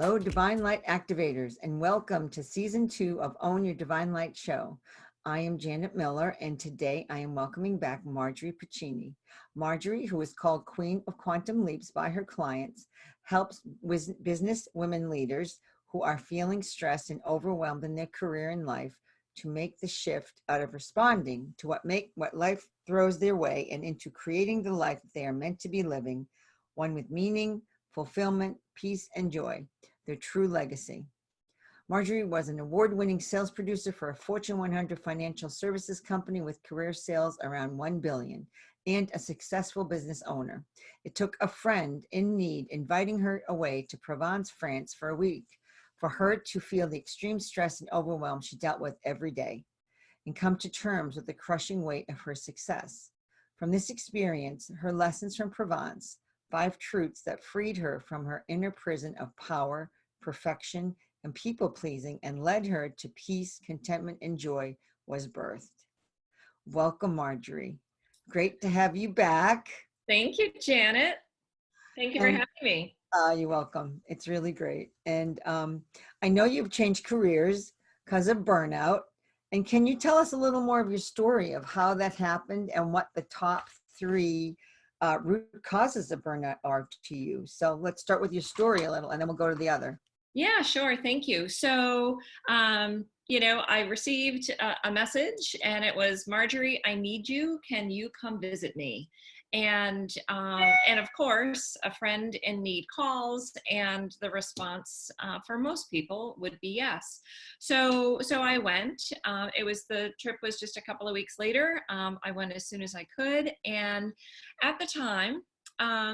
Hello, Divine Light Activators, and welcome to Season 2 of Own Your Divine Light Show. I am Janet Miller, and today I am welcoming back Margery Piccini. Margery, who is called Queen of Quantum Leaps by her clients, helps business women leaders who are feeling stressed and overwhelmed in their career and life to make the shift out of responding to what life throws their way and into creating the life that they are meant to be living, one with meaning, fulfillment, peace, and joy, their true legacy. Margery was an award-winning sales producer for a Fortune 100 financial services company with career sales around $1 billion and a successful business owner. It took a friend in need inviting her away to Provence, France for a week for her to feel the extreme stress and overwhelm she dealt with every day and come to terms with the crushing weight of her success. From this experience, her lessons from Provence, 5 truths that freed her from her inner prison of power, perfection, and people-pleasing and led her to peace, contentment, and joy was birthed. Welcome, Margery. Great to have you back. Thank you, Janet. Thank you for having me. You're welcome. It's really great. And I know you've changed careers because of burnout. And can you tell us a little more of your story of how that happened and what the top 3 root causes of burnout are to you? So let's start with your story a little, and then we'll go to the other. Yeah, sure. Thank you. So, I received a message, and it was, Margery, I need you. Can you come visit me? And of course, a friend in need calls, and the response for most people would be yes. So I went. The trip was just a couple of weeks later. I went as soon as I could, and at the time,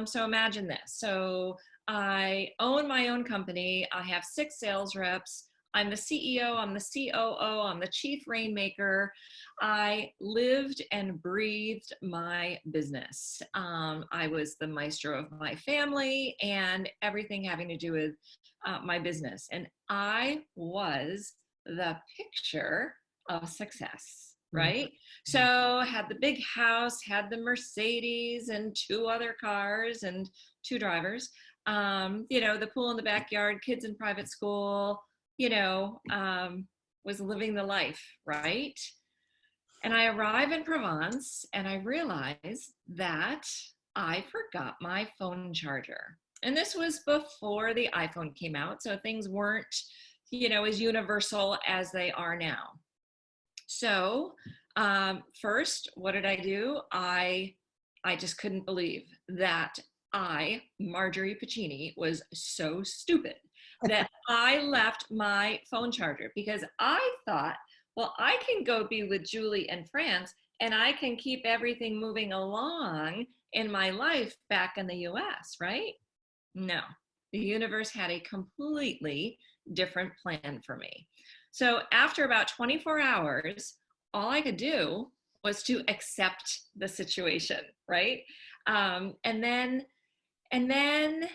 so imagine this. So I own my own company. I have 6 sales reps. I'm the CEO, I'm the COO, I'm the chief rainmaker. I lived and breathed my business. I was the maestro of my family and everything having to do with my business. And I was the picture of success, right? So I had the big house, had the Mercedes and 2 other cars and 2 drivers, the pool in the backyard, kids in private school, was living the life, right? And I arrive in Provence and I realize that I forgot my phone charger. And this was before the iPhone came out, so things weren't, as universal as they are now. So first, what did I do? I just couldn't believe that I, Margery Piccini, was so stupid that I left my phone charger, because I thought, well, I can go be with Julie in France and I can keep everything moving along in my life back in the US, right? No, the universe had a completely different plan for me. So after about 24 hours, all I could do was to accept the situation, right? And then,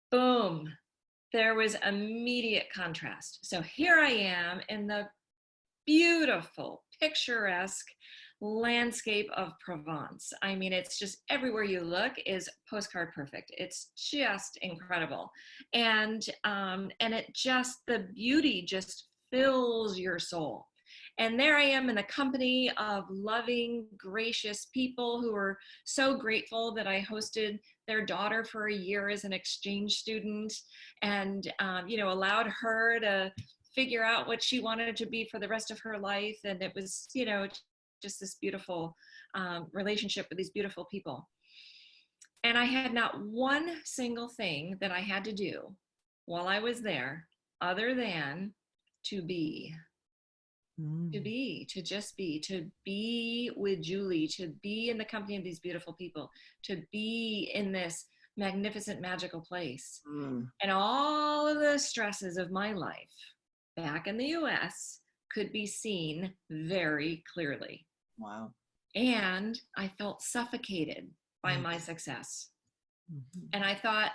boom, there was immediate contrast. So here I am in the beautiful, picturesque landscape of Provence. I mean, it's just everywhere you look is postcard perfect. It's just incredible. And the beauty just fills your soul. And there I am in the company of loving, gracious people who are so grateful that I hosted their daughter for a year as an exchange student, and allowed her to figure out what she wanted to be for the rest of her life. And it was, just this beautiful relationship with these beautiful people. And I had not one single thing that I had to do while I was there other than to be. To be with Julie, to be in the company of these beautiful people, to be in this magnificent, magical place. And all of the stresses of my life back in the US could be seen very clearly. Wow. And I felt suffocated by my success. And I thought,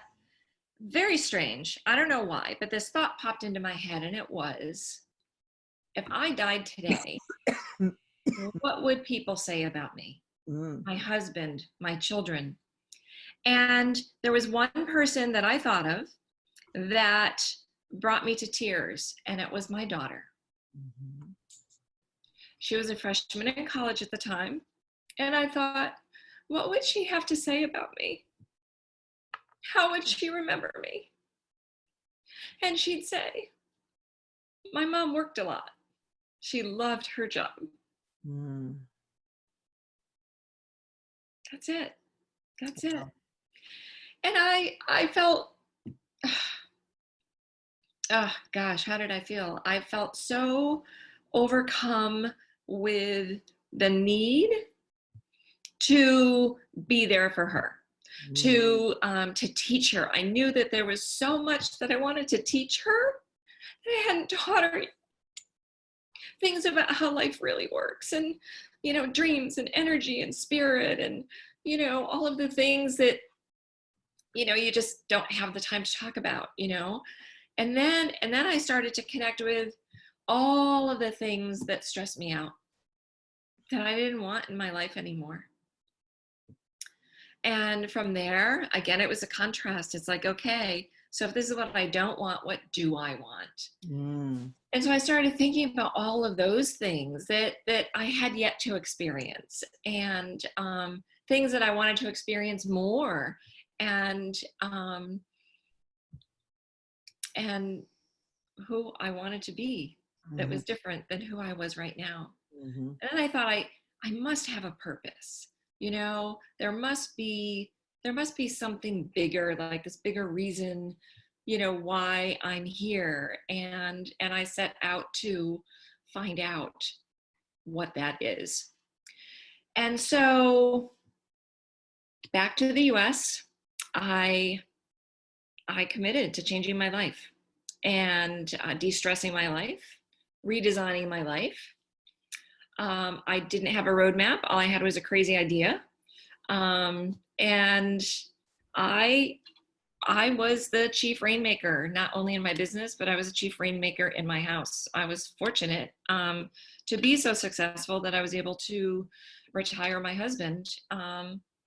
very strange, I don't know why, but this thought popped into my head, and it was, if I died today, what would people say about me? My husband, my children. And there was one person that I thought of that brought me to tears, and it was my daughter. Mhm. She was a freshman in college at the time, and I thought, what would she have to say about me? How would she remember me? And she'd say, my mom worked a lot. She loved her job. Mm. That's it. That's it. And I felt, oh gosh, how did I feel? I felt so overcome with the need to be there for her, to teach her. I knew that there was so much that I wanted to teach her that I hadn't taught her. Things about how life really works, and dreams and energy and spirit, and all of the things that you just don't have the time to talk about. And then I started to connect with all of the things that stressed me out, that I didn't want in my life anymore. And from there, again, it was a contrast. It's like, okay, so if this is what I don't want, what do I want? And so I started thinking about all of those things that I had yet to experience, and things that I wanted to experience more, and who I wanted to be that was different than who I was right now. And then I thought, I must have a purpose. There must be something bigger, like this bigger reason, why I'm here. And I set out to find out what that is. And so back to the US, I committed to changing my life and de-stressing my life, redesigning my life. I didn't have a roadmap. All I had was a crazy idea. And I was the chief rainmaker, not only in my business, but I was a chief rainmaker in my house. I was fortunate to be so successful that I was able to retire my husband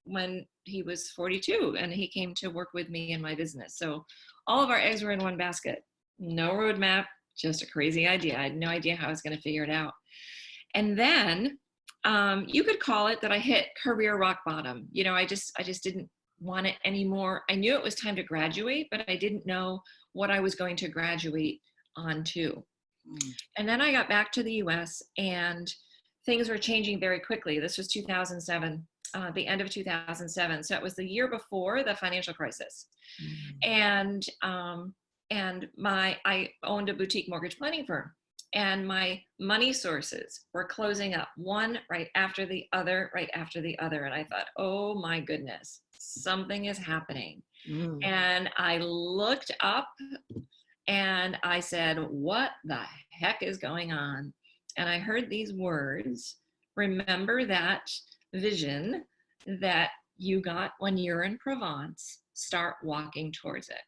when he was 42, and he came to work with me in my business. So all of our eggs were in one basket. No roadmap, just a crazy idea. I had no idea how I was going to figure it out. And then you could call it that I hit career rock bottom. I just didn't want it anymore. I knew it was time to graduate, but I didn't know what I was going to graduate onto. And then I got back to the US, and things were changing very quickly. This was 2007, the end of 2007. So it was the year before the financial crisis. And I owned a boutique mortgage planning firm, and my money sources were closing up, one right after the other, right after the other. And I thought, oh my goodness, something is happening. And I looked up and I said, what the heck is going on? And I heard these words: remember that vision that you got when you're in Provence, start walking towards it.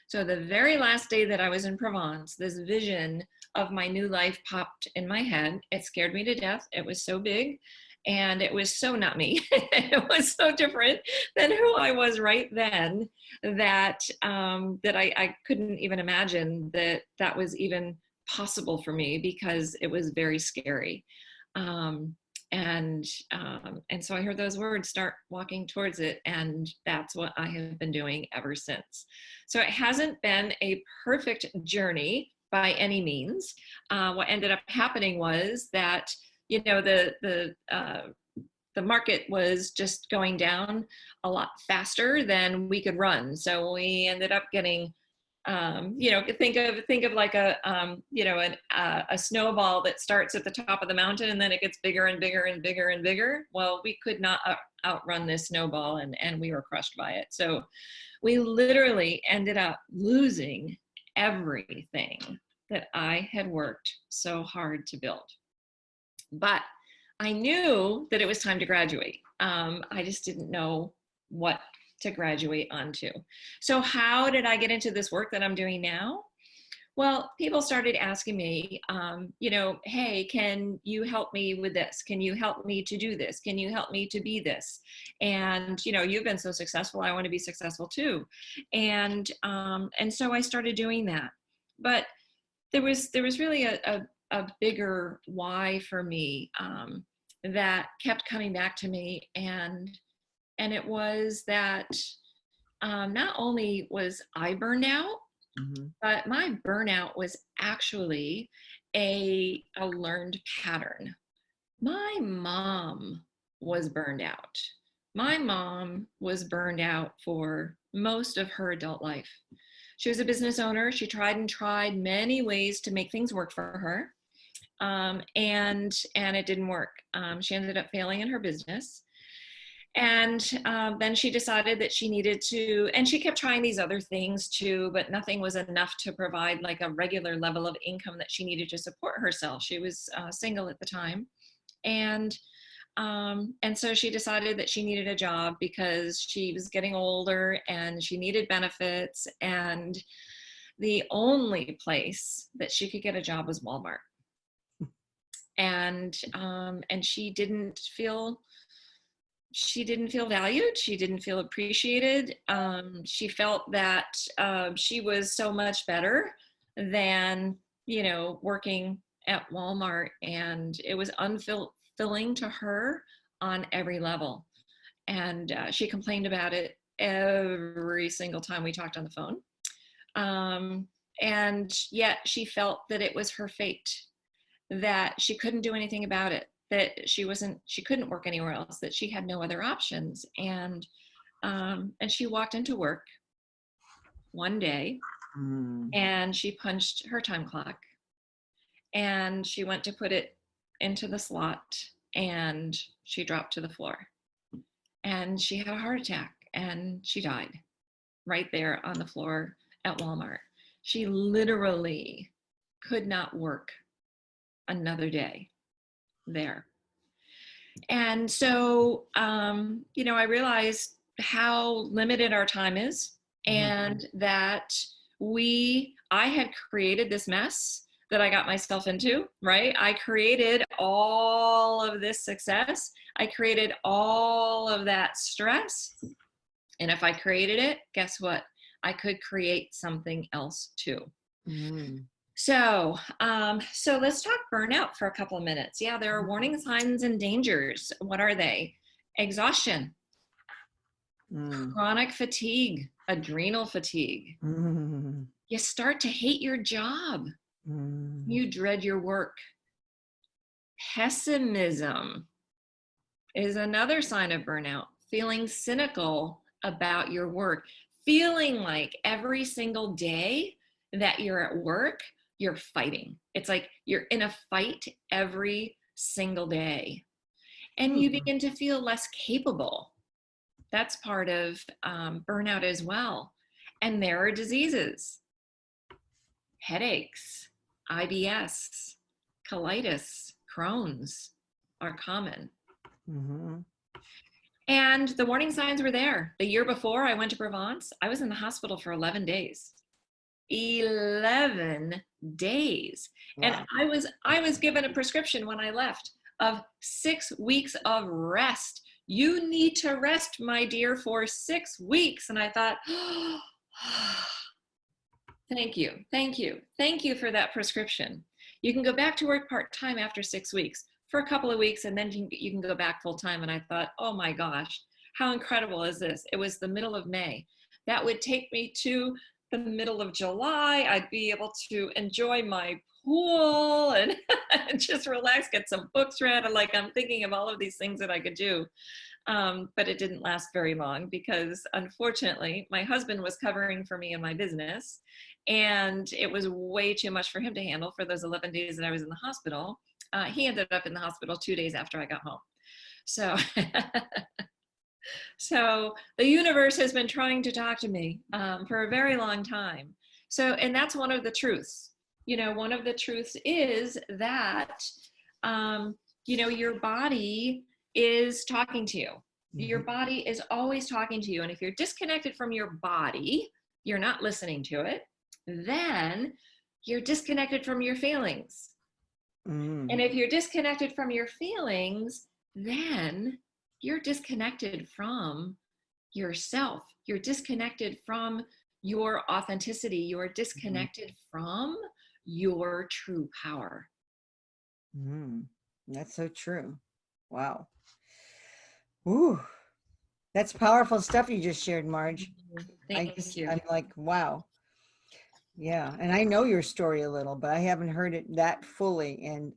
So the very last day that I was in Provence, this vision of my new life popped in my head. It scared me to death. It was so big, and it was so not me. It was so different than who I was right then, that I couldn't even imagine that was even possible for me, because it was very scary. And so I heard those words, start walking towards it, and that's what I have been doing ever since. So it hasn't been a perfect journey by any means. What ended up happening was that the market was just going down a lot faster than we could run. So we ended up getting think of like a snowball that starts at the top of the mountain and then it gets bigger and bigger and bigger and bigger. Well, we could not outrun this snowball, and we were crushed by it. So we literally ended up losing everything that I had worked so hard to build. But I knew that it was time to graduate. I just didn't know what to graduate onto. So how did I get into this work that I'm doing now? Well, people started asking me, hey, can you help me with this? Can you help me to do this? Can you help me to be this? And, you've been so successful. I want to be successful too. And so I started doing that. But there was really a bigger why for me, that kept coming back to me. And it was that, not only was I burned out, but my burnout was actually a learned pattern. My mom was burned out. My mom was burned out for most of her adult life. She was a business owner. She tried and tried many ways to make things work for her. And it didn't work. She ended up failing in her business. And then she decided that she needed to, and she kept trying these other things too, but nothing was enough to provide like a regular level of income that she needed to support herself. She was single at the time. And so she decided that she needed a job because she was getting older and she needed benefits. And the only place that she could get a job was Walmart. And she didn't feel valued. She didn't feel appreciated. She felt that she was so much better than, working at Walmart, and it was unfulfilling to her on every level. And she complained about it every single time we talked on the phone. And yet she felt that it was her fate, that she couldn't do anything about it, that she couldn't work anywhere else, that she had no other options. And she walked into work one day and she punched her time clock and she went to put it into the slot and she dropped to the floor and she had a heart attack and she died right there on the floor at Walmart. She literally could not work another day there. And so, I realized how limited our time is, and that I had created this mess that I got myself into, right? I created all of this success. I created all of that stress. And if I created it, guess what? I could create something else too. So let's talk burnout for a couple of minutes. Yeah, there are warning signs and dangers. What are they? Exhaustion, chronic fatigue, adrenal fatigue. You start to hate your job. You dread your work. Pessimism is another sign of burnout. Feeling cynical about your work. Feeling like every single day that you're at work, you're fighting. It's like you're in a fight every single day. And you begin to feel less capable. That's part of burnout as well. And there are diseases. Headaches, IBS, colitis, Crohn's are common. And the warning signs were there. The year before I went to Provence, I was in the hospital for 11 days. 11 days. Wow. And I was given a prescription when I left of 6 weeks of rest. You need to rest, my dear, for 6 weeks. And I thought, oh, thank you for that prescription. You can go back to work part-time after 6 weeks for a couple of weeks, and then you can go back full-time. And I thought, oh my gosh, how incredible is this? It was the middle of May. That would take me to the middle of July. I'd be able to enjoy my pool and just relax, get some books read. I'm thinking of all of these things that I could do. But it didn't last very long because unfortunately my husband was covering for me in my business and it was way too much for him to handle for those 11 days that I was in the hospital. He ended up in the hospital 2 days after I got home. So So the universe has been trying to talk to me for a very long time. So, and that's one of the truths. One of the truths is that, your body is talking to you. Your body is always talking to you. And if you're disconnected from your body, you're not listening to it, then you're disconnected from your feelings. And if you're disconnected from your feelings, then you're disconnected from yourself. You're disconnected from your authenticity. You're disconnected from your true power. That's so true. Wow. Ooh, that's powerful stuff you just shared, Marge. Thank you. I'm like, wow. Yeah. And I know your story a little, but I haven't heard it that fully. And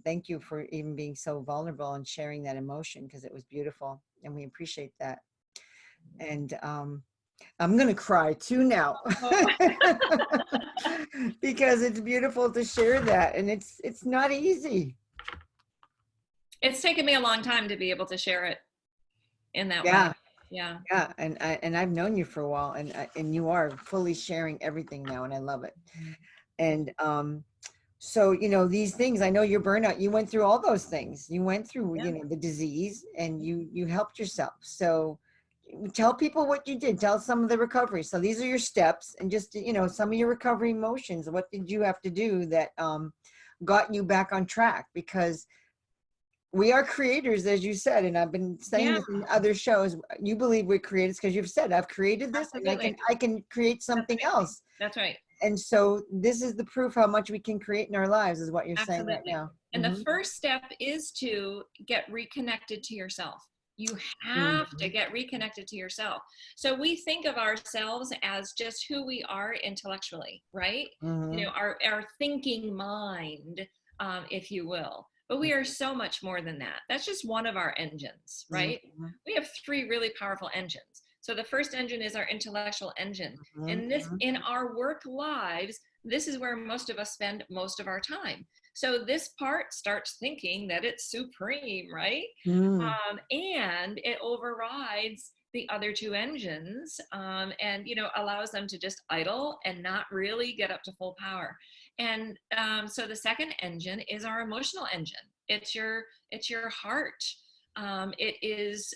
thank you for even being so vulnerable and sharing that emotion, because it was beautiful. And we appreciate that. And I'm going to cry too now because it's beautiful to share that. And it's not easy. It's taken me a long time to be able to share it in that way. Yeah. Yeah. And I've known you for a while, and you are fully sharing everything now. And I love it. And so, you know, these things, I know your burnout, you went through all those things. You went through, you know, the disease, and you helped yourself. So tell people what you did. Tell some of the recovery. So these are your steps, and just, you know, some of your recovery motions. What did you have to do that got you back on track? Because we are creators, as you said, and I've been saying this in other shows. You believe we're creators because you've said, I've created this. Absolutely. And I can create something else. That's right. And so this is the proof how much we can create in our lives, is what you're saying right now. And the first step is to get reconnected to yourself. You have to get reconnected to yourself. So we think of ourselves as just who we are intellectually, right? You know, our thinking mind, if you will. But we are so much more than that. That's just one of our engines, right? We have 3 really powerful engines. So the first engine is our intellectual engine. And this, in our work lives, this is where most of us spend most of our time. So this part starts thinking that it's supreme, right? And it overrides the other 2 engines, and, you know, allows them to just idle and not really get up to full power. And so the second engine is our emotional engine. It's your heart. It is,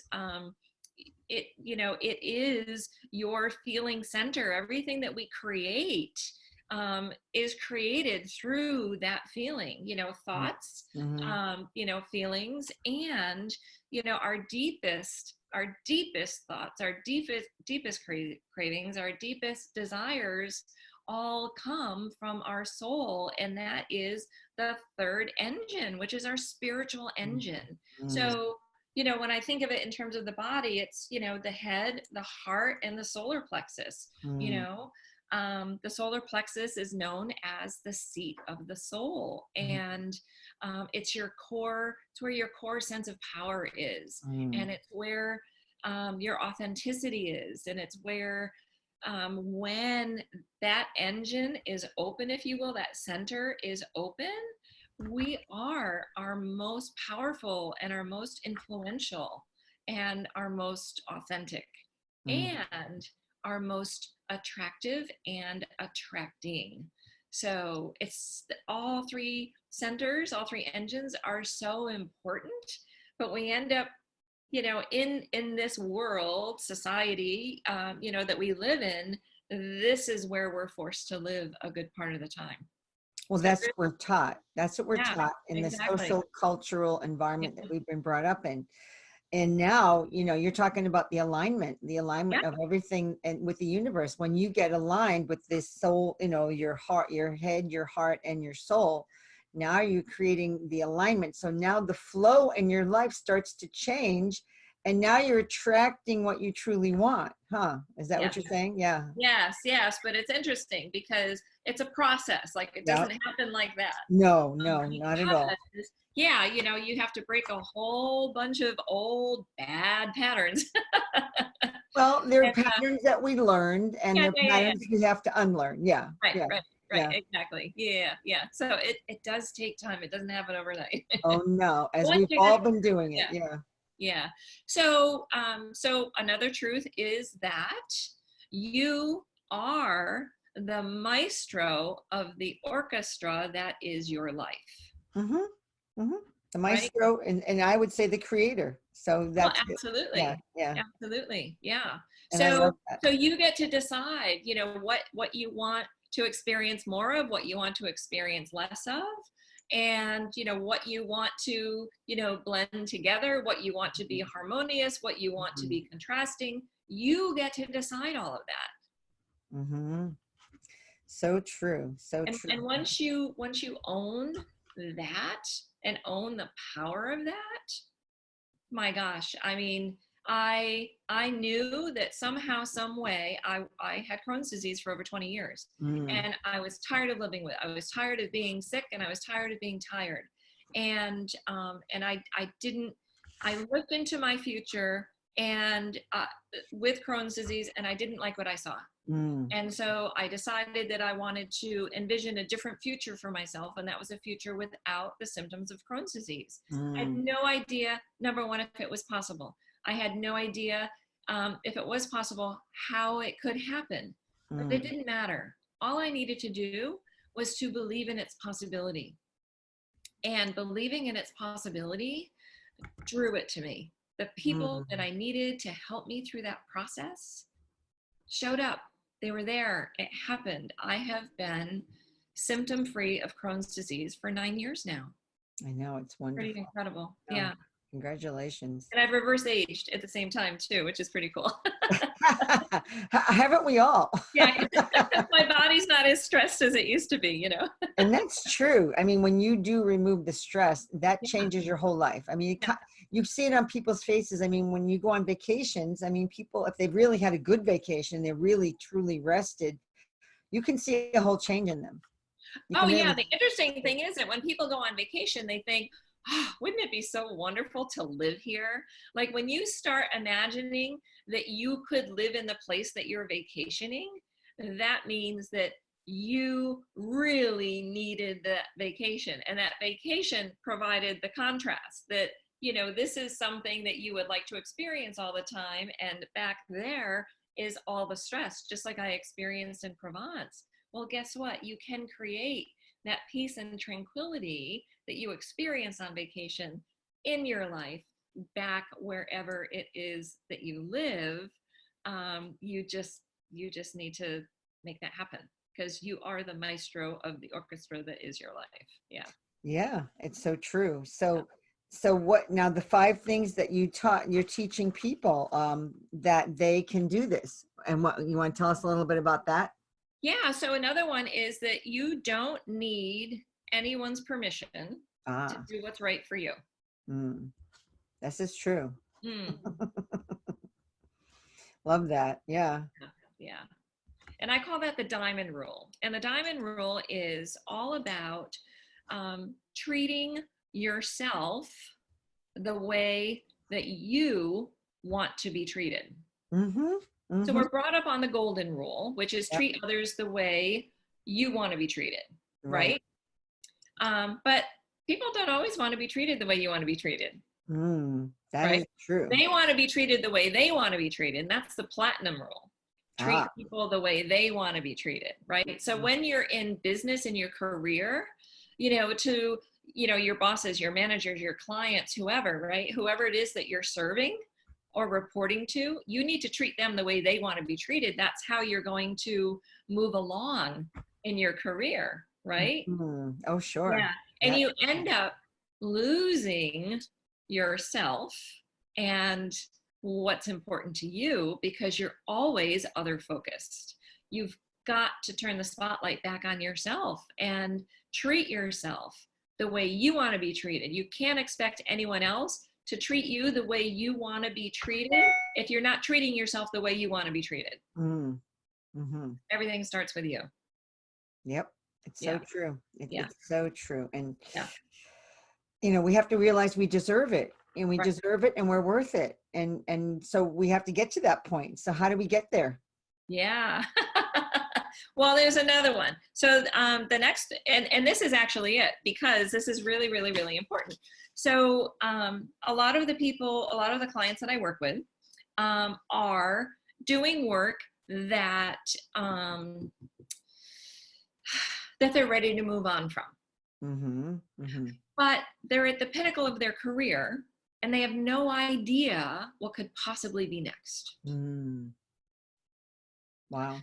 you know, it is your feeling center. Everything that we create is created through that feeling, you know, thoughts, you know, feelings, and, you know, our deepest thoughts, our deepest cravings, our deepest desires all come from our soul. And that is the third engine, which is our spiritual engine. So, you know, when I think of it in terms of the body, it's, you know, the head, the heart, and the solar plexus. You know, the solar plexus is known as the seat of the soul, and it's your core. It's where your core sense of power is, and it's where your authenticity is, and it's where when that engine is open, if you will, that center is open, we are our most powerful and our most influential and our most authentic and our most attractive and attracting. So it's all 3 centers, all 3 engines are so important, but we end up, you know, in this world, society, you know, that we live in, this is where we're forced to live a good part of the time. Well, that's what we're taught. That's what we're taught in the social cultural environment that we've been brought up in. And now, you know, you're talking about the alignment of everything and with the universe. When you get aligned with this soul, you know, your heart, your head, your heart, and your soul, now you're creating the alignment. So now the flow in your life starts to change, and now you're attracting what you truly want. Is that what you're saying? Yeah. Yes. But it's interesting because it's a process. Like, it doesn't happen like that. No, not at all. Yeah, you know, you have to break a whole bunch of old bad patterns. Well, there are patterns that we learned, and there are patterns we have to unlearn. Right, exactly. Yeah. So it does take time. It doesn't happen overnight. Oh no, as we've all been doing it. Yeah. So so another truth is that you are the maestro of the orchestra that is your life. The maestro, right? and I would say the creator. So that's absolutely. Absolutely. Yeah. And so you get to decide, you know, what you want to experience more of, what you want to experience less of, and what you want to blend together, what you want to be harmonious, what you want to be contrasting. You get to decide all of that. Mm-hmm. So true. So true. And once you own that and own the power of that, my gosh, I mean, I knew that somehow, some way, I had Crohn's disease for over 20 years. And I was tired of living with it. I was tired of being sick, and I was tired of being tired. And I looked into my future and with Crohn's disease, and I didn't like what I saw. And so I decided that I wanted to envision a different future for myself, and that was a future without the symptoms of Crohn's disease. I had no idea, number one, if it was possible. I had no idea if it was possible, how it could happen. But it didn't matter. All I needed to do was to believe in its possibility. And believing in its possibility drew it to me. The people that I needed to help me through that process showed up. They were there. It happened. I have been symptom-free of Crohn's disease for 9 years now. I know, it's wonderful. Pretty incredible. Oh, yeah. Congratulations. And I've reverse aged at the same time too, which is pretty cool. Haven't we all? Yeah. My body's not as stressed as it used to be, And that's true. I mean, when you do remove the stress, that changes your whole life. I mean, you see it on people's faces. I mean, when you go on vacations, I mean, people, if they've really had a good vacation, they're really truly rested, you can see a whole change in them. Oh yeah. The interesting thing is that when people go on vacation, they think, oh, wouldn't it be so wonderful to live here? Like when you start imagining that you could live in the place that you're vacationing, that means that you really needed that vacation. And that vacation provided the contrast that, this is something that you would like to experience all the time. And back there is all the stress, just like I experienced in Provence. Well, guess what? You can create that peace and tranquility that you experience on vacation in your life back wherever it is that you live. You just need to make that happen, because you are the maestro of the orchestra that is your life. Yeah, it's so true. So what now, the 5 things that you're teaching people that they can do this, and what you want to tell us a little bit about that? Yeah, so another one is that you don't need anyone's permission to do what's right for you. This is true. Love that. Yeah. And I call that the diamond rule. And the diamond rule is all about treating yourself the way that you want to be treated. So we're brought up on the golden rule, which is treat others the way you want to be treated, right? But people don't always want to be treated the way you want to be treated. That is true. They want to be treated the way they want to be treated. And that's the platinum rule. Treat people the way they want to be treated, right? So when you're in business, in your career, to your bosses, your managers, your clients, whoever, right? Whoever it is that you're serving or reporting to, you need to treat them the way they want to be treated. That's how you're going to move along in your career, right? Oh, sure. Yeah. And you end up losing yourself and what's important to you, because you're always other focused. You've got to turn the spotlight back on yourself and treat yourself the way you want to be treated. You can't expect anyone else to treat you the way you want to be treated if you're not treating yourself the way you want to be treated. Everything starts with you. Yep. It's so true. It's so true. And, we have to realize we deserve it, and we deserve it, and we're worth it. And so we have to get to that point. So how do we get there? Yeah. Well, there's another one. So the next, and this is actually it, because this is really, really, really important. So a lot of the clients that I work with are doing work that that they're ready to move on from. But they're at the pinnacle of their career, and they have no idea what could possibly be next. Wow.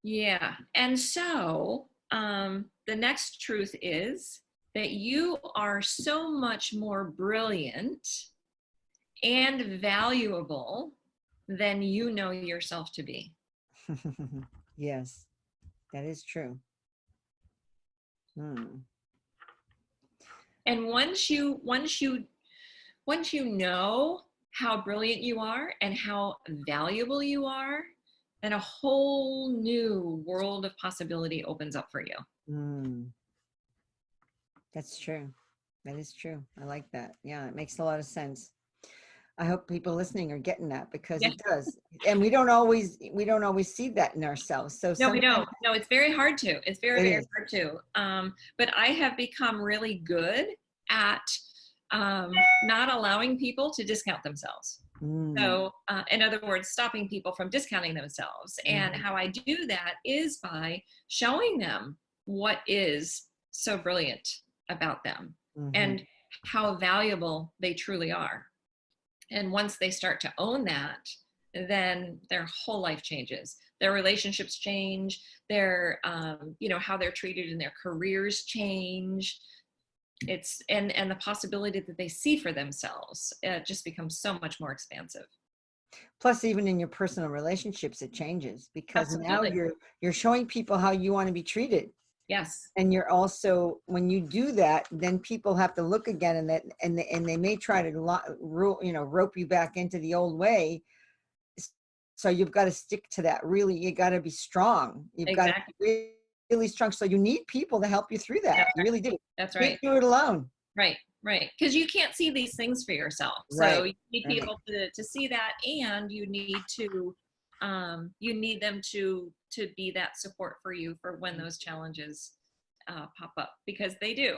Yeah. And so the next truth is that you are so much more brilliant and valuable than you know yourself to be. Yes, that is true. Hmm. And once you know how brilliant you are and how valuable you are, then a whole new world of possibility opens up for you. Hmm. That's true. That is true. I like that. Yeah, it makes a lot of sense. I hope people listening are getting that because Yeah. it does. And we don't always see that in ourselves. So No, we sometimes don't. No, it's very hard to. It's very, it very is. hard to. But I have become really good at um, not allowing people to discount themselves. Mm, So, in other words, stopping people from discounting themselves. And mhm, how I do that is by showing them what is so brilliant about them mhm. and how valuable they truly are. And once they start to own that, then their whole life changes. Their relationships change. Their, how they're treated in their careers change. And the possibility that they see for themselves just becomes so much more expansive. Plus, even in your personal relationships, it changes because now Absolutely. you're showing people how you want to be treated. Yes. And you're also, when you do that, then people have to look again, and they may try to rope you back into the old way. So you've got to stick to that. Really, you got to be strong. You've got to Exactly. be really strong. So you need people to help you through that. That's You right. really do. That's Can't right. do it alone. Right. Right. Because you can't see these things for yourself. So Right. you need Right. people to see that, and you need them to be that support for you for when those challenges pop up, because they do.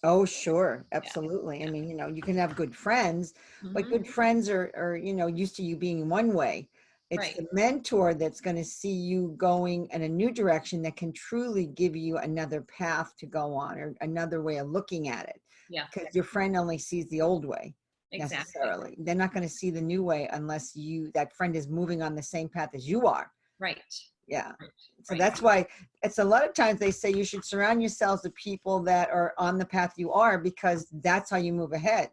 Oh, sure. Yeah. Absolutely. I mean, you can have good friends, but Hmm. good friends are, used to you being one way. It's Right. the mentor that's going to see you going in a new direction that can truly give you another path to go on or another way of looking at it. Yeah. Because your friend only sees the old way Exactly. necessarily. They're not going to see the new way unless that friend is moving on the same path as you are. Right. Yeah. Right. So Right. that's why it's a lot of times they say you should surround yourselves with people that are on the path you are, because that's how you move ahead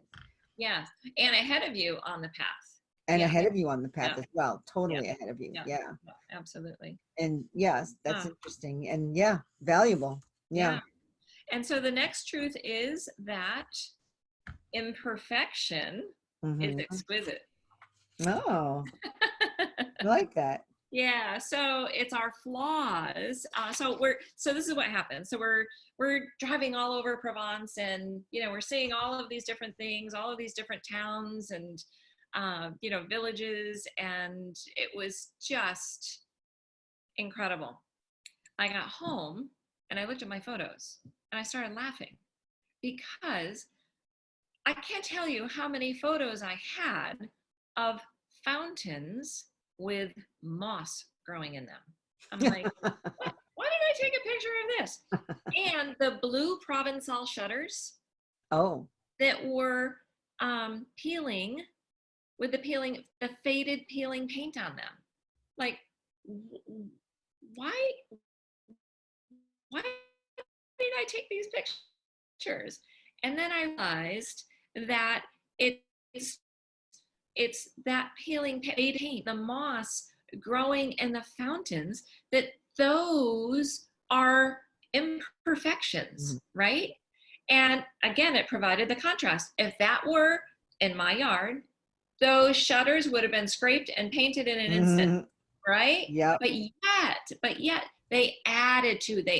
Yeah. And ahead of you on the path. and Yeah. ahead of you on the path Yeah. as well. Yeah. Totally ahead of you. Yeah. Yeah. Yeah. Absolutely. And yes, that's Huh. interesting. And yeah, valuable. Yeah. Yeah. And so the next truth is that imperfection is Hmm. exquisite. Oh, I like that. Yeah, so it's our flaws. So this is what happens. So we're driving all over Provence, and we're seeing all of these different things, all of these different towns and villages, and it was just incredible. I got home and I looked at my photos and I started laughing because I can't tell you how many photos I had of fountains with moss growing in them. I'm like, what? Why did I take a picture of this? And the blue Provençal shutters Oh. that were peeling with the faded peeling paint on them. Like, why? Why did I take these pictures? And then I realized that it's it's that peeling paint, the moss growing in the fountains, that those are Mhm. imperfections, right? And again, it provided the contrast. If that were in my yard, those shutters would have been scraped and painted in an instant, Mhm. right? Yep. But yet they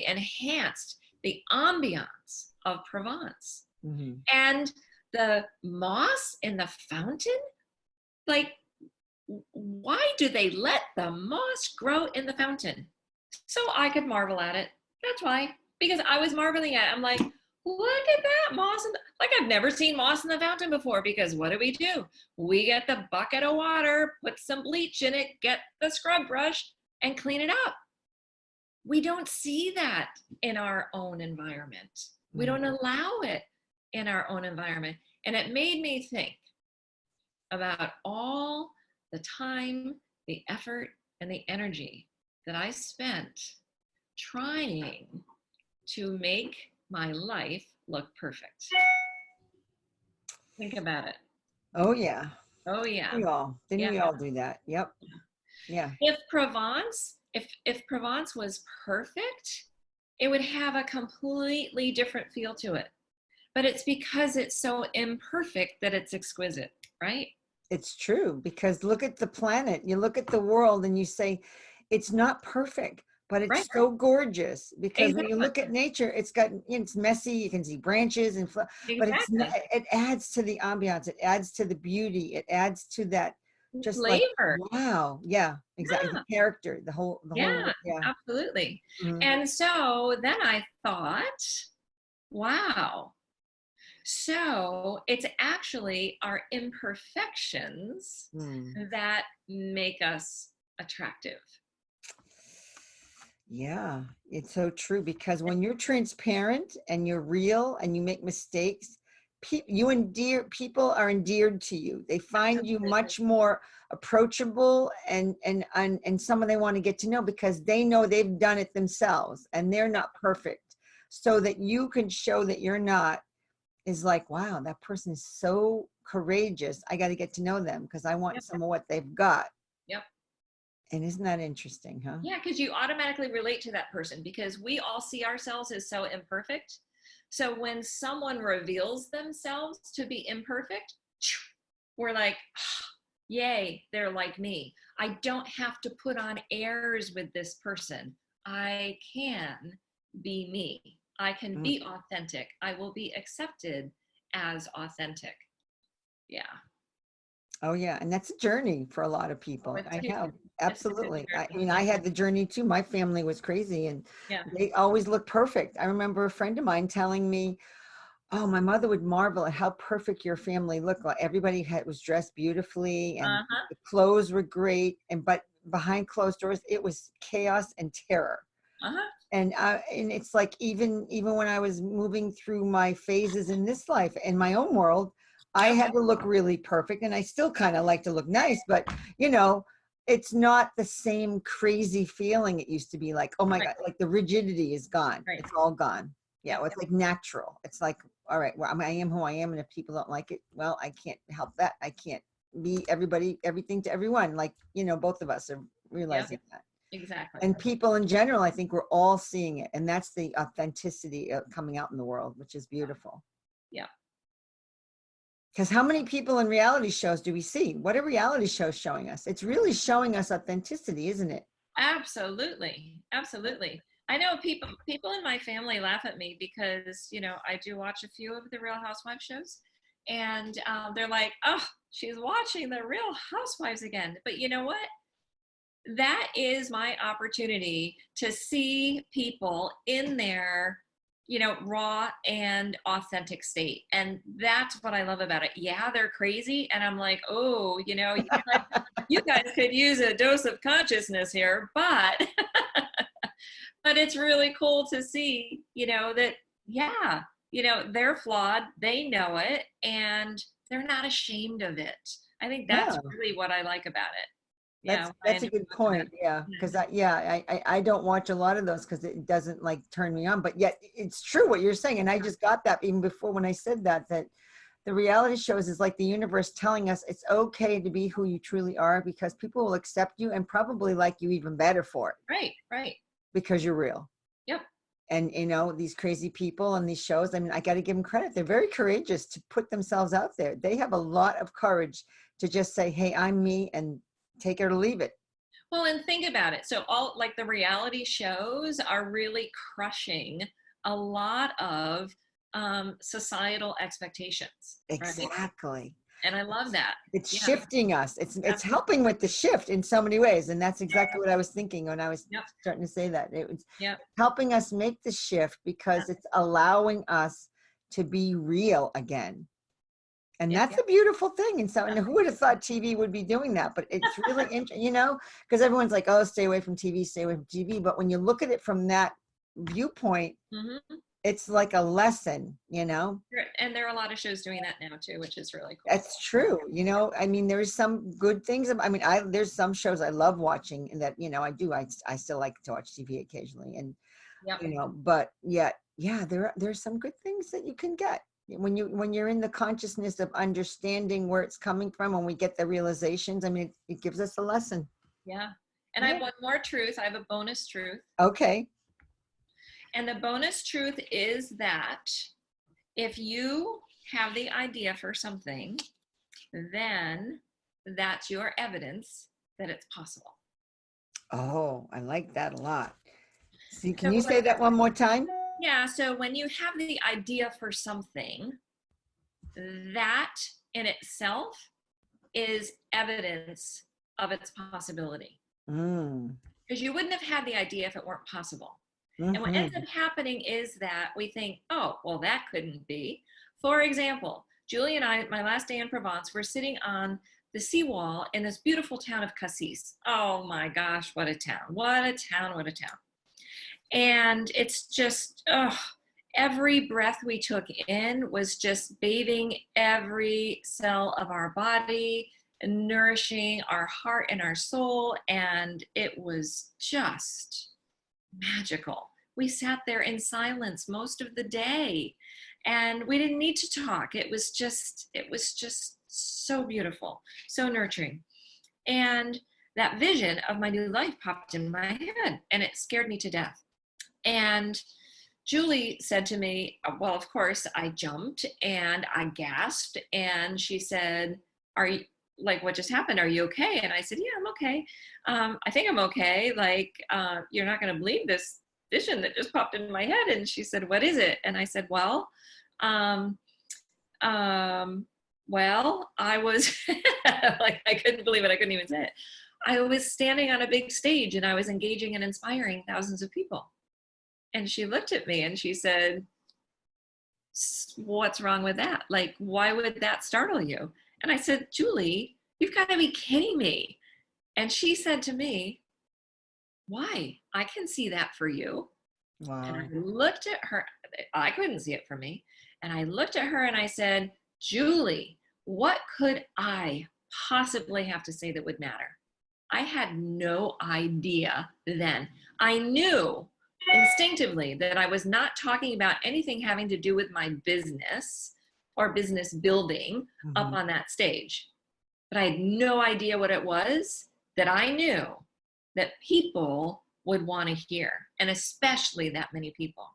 enhanced the ambiance of Provence. Hmm. And the moss in the fountain, like, why do they let the moss grow in the fountain? So I could marvel at it. That's why. Because I was marveling at it. I'm like, look at that moss. Like, I've never seen moss in the fountain before, because what do? We get the bucket of water, put some bleach in it, get the scrub brush, and clean it up. We don't see that in our own environment. We Hmm. don't allow it in our own environment. And it made me think about all the time, the effort, and the energy that I spent trying to make my life look perfect. Think about it. Oh yeah. Oh yeah. Didn't Yeah. we all do that? Yep. Yeah. If Provence was perfect, it would have a completely different feel to it. But it's because it's so imperfect that it's exquisite, right? It's true, because look at the planet, you look at the world and you say, it's not perfect, but Right. it's so gorgeous. Because when you Exactly. look at nature, it's messy, you can see branches and but Exactly. it adds to the ambiance, it adds to the beauty, it adds to that, just like, Flavor. wow. Yeah, exactly. Yeah. The character, the whole, Yeah, yeah. absolutely. Mhm. And so then I thought, wow. So it's actually our imperfections Hmm. that make us attractive. Yeah, it's so true, because when you're transparent and you're real and you make mistakes, people are endeared to you. They find you much more approachable, and someone they want to get to know, because they know they've done it themselves and they're not perfect. So that you can show that you're not, is like, wow, that person is so courageous. I got to get to know them because I want Yep. some of what they've got. Yep. And isn't that interesting, huh? Yeah, because you automatically relate to that person because we all see ourselves as so imperfect. So when someone reveals themselves to be imperfect, we're like, yay, they're like me. I don't have to put on airs with this person. I can be me. I can Mm. be authentic. I will be accepted as authentic. Yeah. Oh yeah, and that's a journey for a lot of Oh, people. it's I huge. have, It's a huge absolutely. I journey. mean, I had the journey too. My family was crazy, and Yeah. they always looked perfect. I remember a friend of mine telling me, "Oh, my mother would marvel at how perfect your family looked. Like everybody was dressed beautifully, and Uh-huh. the clothes were great, and but behind closed doors, it was chaos and terror." Uh-huh. And it's like, even when I was moving through my phases in this life, in my own world, I Yep. had to look really perfect, and I still kind of like to look nice, but you know, it's not the same crazy feeling it used to be. Like, oh my Right. God, like the rigidity is gone. Right. It's all gone. Yeah, Yep. it's like natural. It's like, all right, well, I am who I am, and if people don't like it, well, I can't help that. I can't be everybody, everything to everyone. Like, both of us are Yep. realizing that. Exactly. And people in general, I think we're all seeing it. And that's the authenticity coming out in the world, which is beautiful. Yeah. Because how many people in reality shows do we see? What are reality shows showing us? It's really showing us authenticity, isn't it? Absolutely. Absolutely. I know people in my family laugh at me because, I do watch a few of the Real Housewives shows and they're like, oh, she's watching the Real Housewives again. But you know what? That is my opportunity to see people in their raw and authentic state, and that's what I love about it. Yeah, they're crazy, and I'm like, oh, you guys could use a dose of consciousness here, but but it's really cool to see that, yeah, they're flawed, they know it, and they're not ashamed of it. I think that's No, really what I like about it. Yeah, that's what I that's a enjoy good most about point. it. Yeah, because Mhm. I don't watch a lot of those because it doesn't like turn me on. But yet it's true what you're saying, and I just got that even before when I said that the reality shows is like the universe telling us it's okay to be who you truly are, because people will accept you and probably like you even better for it Right, right. because you're real. Yep. And these crazy people on these shows, I mean, I got to give them credit. They're very courageous to put themselves out there. They have a lot of courage to just say, hey, I'm me, and take it or leave it. Well, and think about it. So all like the reality shows are really crushing a lot of societal expectations, right? Exactly. And I love that. It's Yeah, shifting us. It's absolutely. helping with the shift in so many ways. And that's exactly what I was thinking when I was Yep, starting to say that. It was yep, helping us make the shift yep, because it's allowing us to be real again. And yep, that's yep, a beautiful thing. And so, yep, and who would have thought TV would be doing that? But it's really interesting, because everyone's like, oh, stay away from TV, stay away from TV. But when you look at it from that viewpoint, hmm it's like a lesson, you know. And there are a lot of shows doing that now too, which is really cool. That's true. You know, I mean, there's some good things. I mean, there's some shows I love watching, and that, you know, I still like to watch TV occasionally, and Yep. you know, but yet, yeah, there's some good things that you can get when you're in the consciousness of understanding where it's coming from, and we get the realizations. I mean, it gives us a lesson. Yeah. And I Yeah. have one more truth. I have a bonus truth. Okay. And the bonus truth is that if you have the idea for something, then that's your evidence that it's possible. Oh, I like that a lot. See, can So, you say that one more time? yeah, so when you have the idea for something, that in itself is evidence of its possibility. Because you wouldn't have had the idea if it weren't possible. And what ends up happening is that we think, oh, well, that couldn't be. For example, Julie and I, my last day in Provence, we're sitting on the seawall in this beautiful town of Cassis. Oh my gosh, what a town. What a town, what a town. And it's just, every breath we took in was just bathing every cell of our body, nourishing our heart and our soul. And it was just magical. We sat there in silence most of the day, and we didn't need to talk. It was just so beautiful, so nurturing. And that vision of my new life popped in my head, and it scared me to death. And Julie said to me, well, of course, I jumped and I gasped, and she said, are you, like, what just happened? Are you okay? And I said, yeah, I'm okay. I think I'm okay. Like, you're not going to believe this vision that just popped in my head. And she said, what is it? And I said, well, I was like, I couldn't believe it. I couldn't even say it. I was standing on a big stage and I was engaging and inspiring thousands of people. And she looked at me and she said, what's wrong with that? Like, why would that startle you? And I said, Julie, you've got to be kidding me. And she said to me, why? I can see that for you. Wow. And I looked at her. I couldn't see it for me. And I looked at her and I said, Julie, what could I possibly have to say that would matter? I had no idea then. I knew instinctively that I was not talking about anything having to do with my business or business building up on that stage. But I had no idea what it was that I knew that people would want to hear, and especially that many people.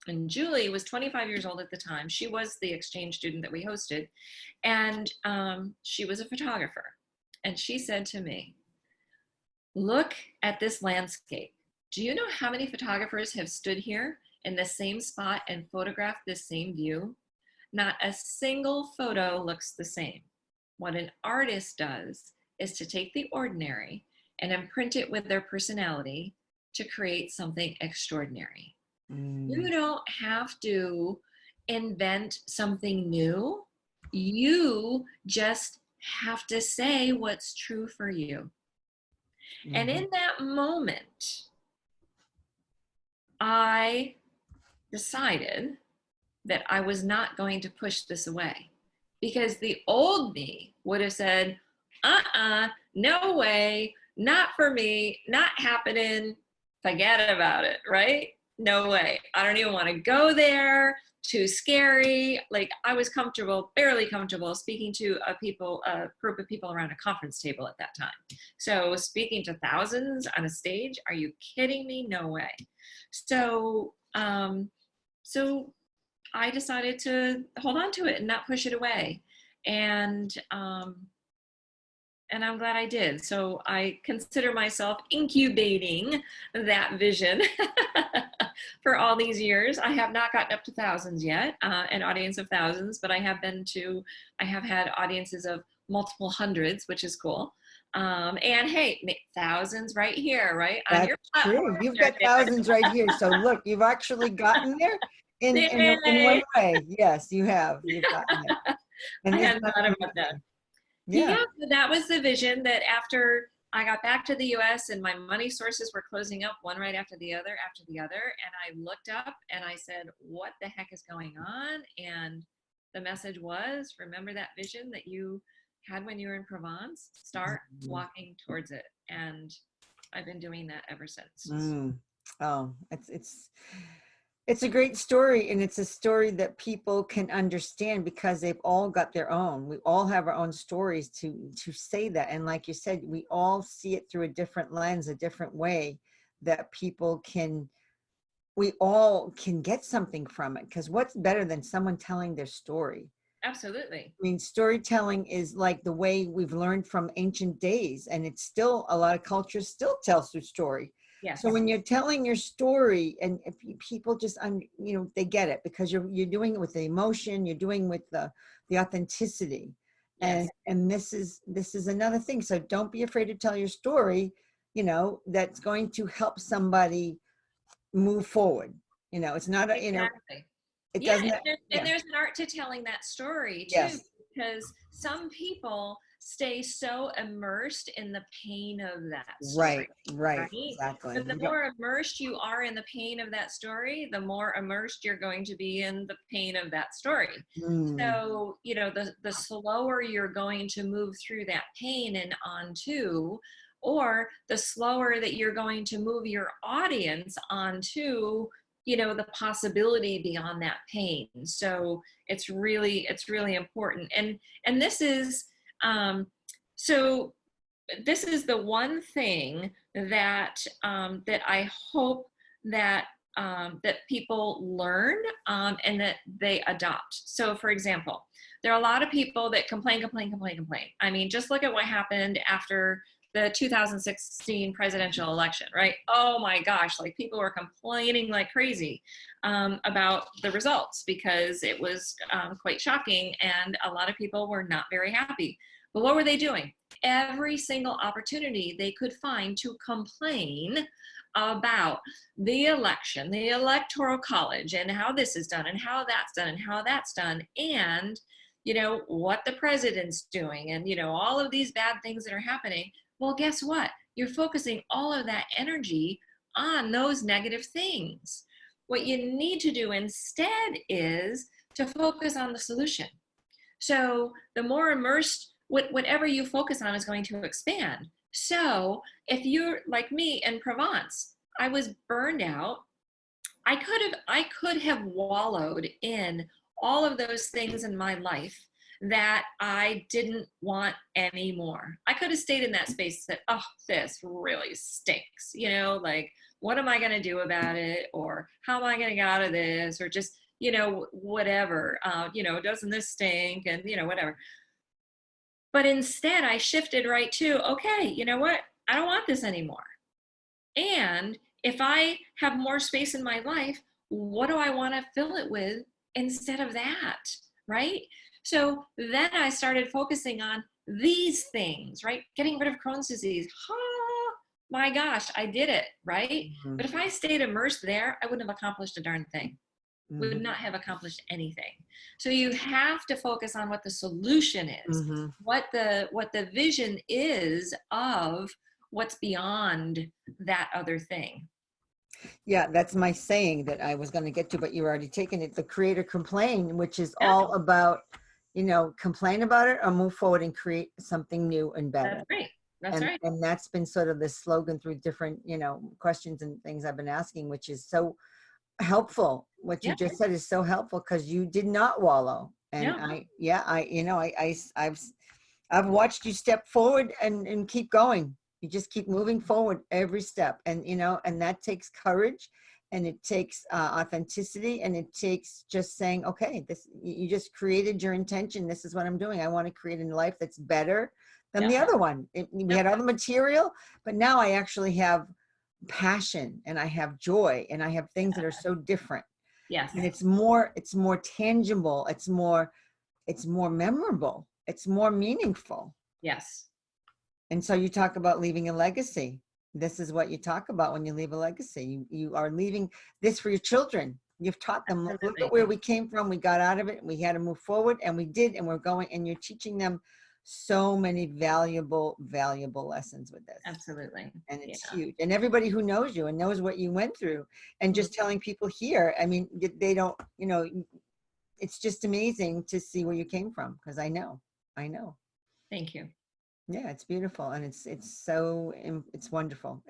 And Julie was 25 years old at the time. She was the exchange student that we hosted, and she was a photographer. And she said to me, look at this landscape. Do you know how many photographers have stood here in the same spot and photographed this same view? Not a single photo looks the same. What an artist does is to take the ordinary and imprint it with their personality to create something extraordinary. You don't have to invent something new. You just have to say what's true for you. And in that moment, I decided that I was not going to push this away, because the old me would have said, no way, not for me, not happening, forget about it, right? No way. I don't even want to go there. Too scary. Like, I was comfortable, barely comfortable, speaking to a group of people around a conference table at that time. So speaking to thousands on a stage, are you kidding me? No way. So I decided to hold on to it and not push it away. And I'm glad I did. So I consider myself incubating that vision for all these years. I have not gotten up to thousands yet, an audience of thousands, but I have had audiences of multiple hundreds, which is cool. And hey, thousands right here, right? That's true. You've got thousands right here. So look, you've actually gotten there in one way. Yes, you have. You've gotten there. And I hadn't thought about that. Yeah, so that was the vision, that after I got back to the US and my money sources were closing up one right after the other. And I looked up and I said, what the heck is going on? And the message was, remember that vision that you had when you were in Provence? Start walking towards it. And I've been doing that ever since. Oh, it's a great story, and it's a story that people can understand because they've all got their own. We all have our own stories to say that. And like you said, we all see it through a different lens, a different way that we all can get something from it. Because what's better than someone telling their story? Absolutely. I mean, storytelling is like the way we've learned from ancient days, and it's still, a lot of cultures still tell through story. Yes. So when you're telling your story, and if people just, they get it because you're doing it with the emotion, you're doing with the authenticity. Yes. And this is another thing. So don't be afraid to tell your story, that's going to help somebody move forward. It's not a, Exactly. it Yeah, doesn't. and there's an art to telling that story too, Yes. because some people stay so immersed in the pain of that Right, story. right, exactly. But the more immersed you are in the pain of that story, the more immersed you're going to be in the pain of that story. So, the slower you're going to move through that pain and onto, or the slower that you're going to move your audience onto, the possibility beyond that pain. So it's really important. And this is, so this is the one thing that that I hope that that people learn and that they adopt. So for example, there are a lot of people that complain. I mean, just look at what happened after the 2016 presidential election, right? Oh my gosh, like people were complaining like crazy about the results because it was quite shocking and a lot of people were not very happy. But what were they doing? Every single opportunity they could find to complain about the election, the electoral college, and how this is done and how that's done and how that's done, and what the president's doing, and all of these bad things that are happening. Well, guess what? You're focusing all of that energy on those negative things. What you need to do instead is to focus on the solution. So the more immersed, whatever you focus on is going to expand. So if you're like me in Provence, I was burned out. I could have wallowed in all of those things in my life that I didn't want anymore. I could have stayed in that space and said, oh, this really stinks. Like, what am I going to do about it? Or how am I going to get out of this? Or just, whatever, doesn't this stink? And, whatever. But instead I shifted right to, okay, you know what? I don't want this anymore. And if I have more space in my life, what do I want to fill it with instead of that? Right? So then I started focusing on these things, right? Getting rid of Crohn's disease. Oh my gosh, I did it, right? But if I stayed immersed there, I wouldn't have accomplished a darn thing. Would not have accomplished anything. So you have to focus on what the solution is, what the vision is of what's beyond that other thing. Yeah, that's my saying that I was going to get to, but you've already taken it. The create or complain, which is all about, complain about it or move forward and create something new and better. That's great. That's right. And that's been sort of the slogan through different, questions and things I've been asking, which is so helpful. What you just said is so helpful because you did not wallow. And I've watched you step forward and keep going. You just keep moving forward every step. And, and that takes courage and it takes authenticity and it takes just saying, okay, you just created your intention. This is what I'm doing. I want to create a life that's better than the other one. We had all the material, but now I actually have passion and I have joy and I have things that are so different. Yes. And it's more tangible. It's more memorable. It's more meaningful. Yes. And so you talk about leaving a legacy. This is what you talk about when you leave a legacy. You are leaving this for your children. You've taught them, look at where we came from. We got out of it. We had to move forward and we did, and we're going, and you're teaching them so many valuable lessons with this. Absolutely. And Yeah. it's huge. And everybody who knows you and knows what you went through, and just telling people here, I mean, they don't, it's just amazing to see where you came from, because I know. Thank you. Yeah, it's beautiful, and it's wonderful.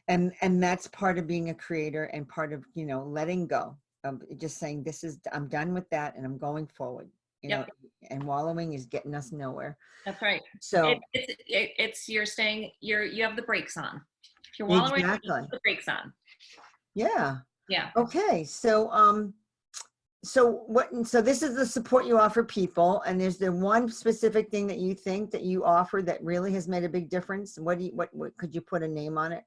And that's part of being a creator, and part of letting go of just saying, I'm done with that and I'm going forward. Yep. And wallowing is getting us nowhere. That's right. So It's you're staying, you have the brakes on. If you're wallowing, you exactly. have the brakes on. Yeah. Yeah. Okay. So this is the support you offer people, and is there one specific thing that you think that you offer that really has made a big difference? What could you put a name on it?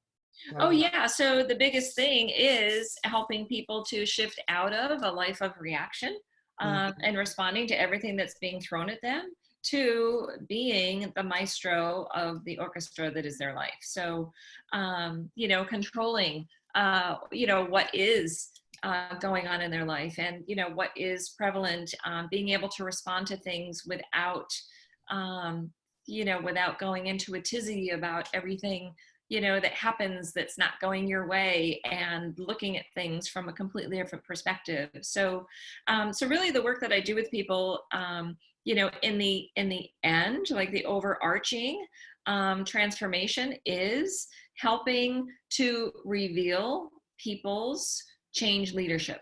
Oh yeah. So the biggest thing is helping people to shift out of a life of reaction, and responding to everything that's being thrown at them, to being the maestro of the orchestra that is their life. So, controlling, what is going on in their life, and what is prevalent, being able to respond to things without, without going into a tizzy about everything that happens that's not going your way, and looking at things from a completely different perspective. So really the work that I do with people, in the end, like the overarching transformation is helping to reveal people's change leadership.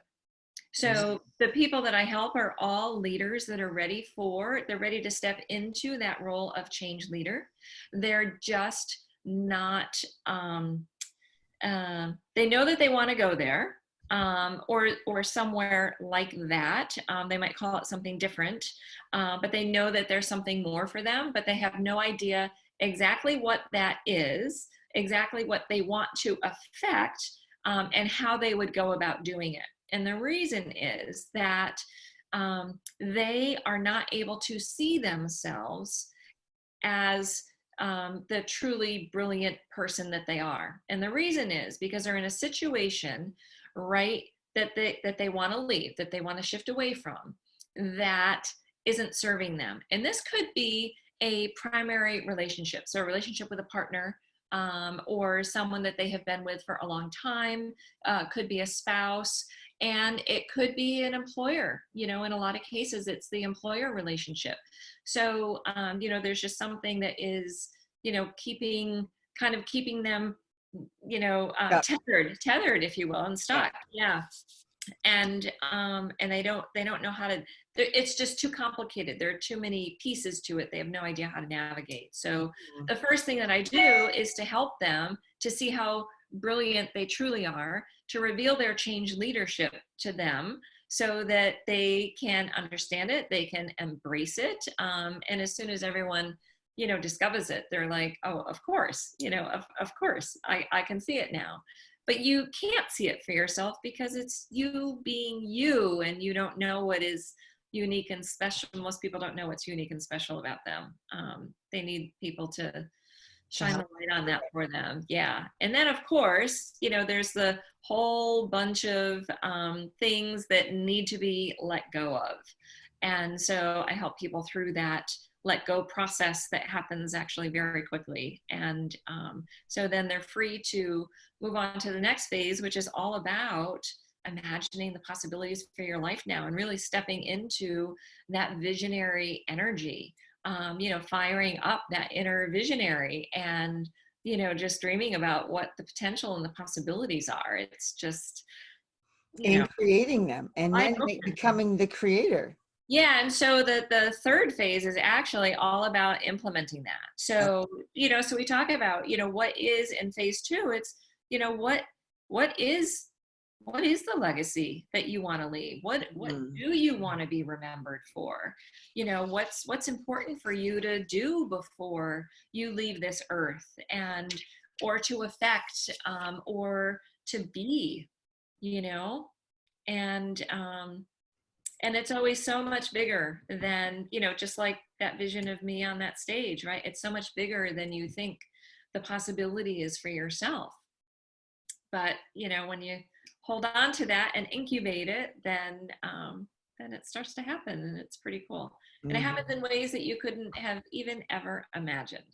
So the people that I help are all leaders that are ready to step into that role of change leader. They're just not, they know that they want to go there, or somewhere like that. They might call it something different, but they know that there's something more for them, but they have no idea exactly what that is, exactly what they want to affect, and how they would go about doing it. And the reason is that they are not able to see themselves as the truly brilliant person that they are. And the reason is because they're in a situation, right, that they want to leave, that they want to shift away from, that isn't serving them. And this could be a primary relationship, so a relationship with a partner, or someone that they have been with for a long time, could be a spouse, and it could be an employer. In a lot of cases, it's the employer relationship. So, there's just something that is, keeping them, tethered, if you will, and stuck. Yeah. And they don't know how to, it's just too complicated. There are too many pieces to it. They have no idea how to navigate. So the first thing that I do is to help them to see how brilliant they truly are, to reveal their change leadership to them, so that they can understand it, they can embrace it. And as soon as everyone, discovers it, they're like, oh, of course, of course, I can see it now. But you can't see it for yourself because it's you being you, and you don't know what is unique and special. Most people don't know what's unique and special about them. They need people to shine the light on that for them. Yeah. And then of course, there's the whole bunch of things that need to be let go of. And so I help people through that let go process that happens actually very quickly. And so then they're free to move on to the next phase, which is all about imagining the possibilities for your life now, and really stepping into that visionary energy, firing up that inner visionary, and, just dreaming about what the potential and the possibilities are. It's just, and creating them, and then becoming the creator. Yeah. And so the third phase is actually all about implementing that. So, so we talk about, what is in phase two, it's, what is the legacy that you want to leave? What do you want to be remembered for? What's important for you to do before you leave this earth, and, or to affect, or to be, and it's always so much bigger than, just like that vision of me on that stage, right? It's so much bigger than you think the possibility is for yourself. But, when you hold on to that and incubate it, then then it starts to happen, and it's pretty cool. And it Mhm. happens in ways that you couldn't have even ever imagined,